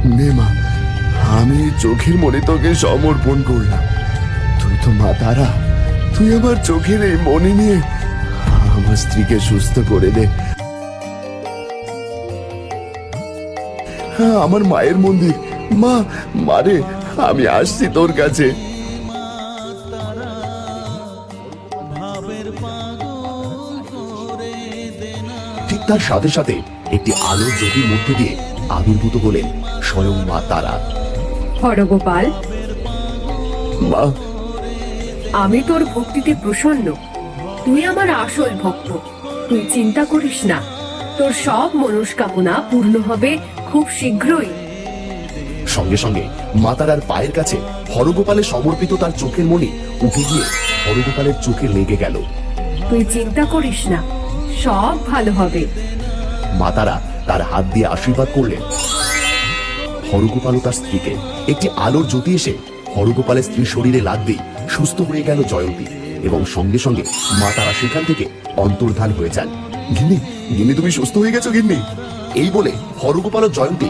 নে মা, আমি চোখের মনে তোকে সমর্পণ করলাম। তুই তো মা তারা, তুই আমার চোখের এই মনে নিয়ে আমার স্ত্রীকে সুস্থ করে দে। হ্যাঁ, আমার মায়ের মন্দির। মা, মারে, আমি আসছি তোর কাছে। ঠিক তার সাথে সাথে একটি আলোর জ্যোতির মধ্যে দিয়ে আবির্ভূত হলেন স্বয়ং মা তারা। হরগোপাল, মা, আমি তোর ভক্তিতে প্রসন্ন। তুই আমার আসল ভক্ত। তুই চিন্তা করিস না, তোর সব মনস্কামনা পূর্ণ হবে খুব শীঘ্রই। সঙ্গে সঙ্গে মা তারার পায়ের কাছে হরগোপালের সমর্পিত তার চোখের মণি উঠে গিয়ে হরগোপালের চোখে লেগে গেল। তুই চিন্তা করিস না, সব ভালো হবে। মা তারা তার হাত দিয়ে আশীর্বাদ করলেন। হরগোপাল ও তার স্ত্রীকে একটি আলোর জ্যোতি এসে হরগোপালের স্ত্রীর শরীরে লাগতেই সুস্থ হয়ে গেল জয়ন্তী, এবং সঙ্গে সঙ্গে মা তারা সেখান থেকে অন্তর্ধান হয়ে যান। গিন্নি, গিন্নি, তুমি সুস্থ হয়ে গেছো গিন্নি? এই বলে হরগোপাল ও জয়ন্তী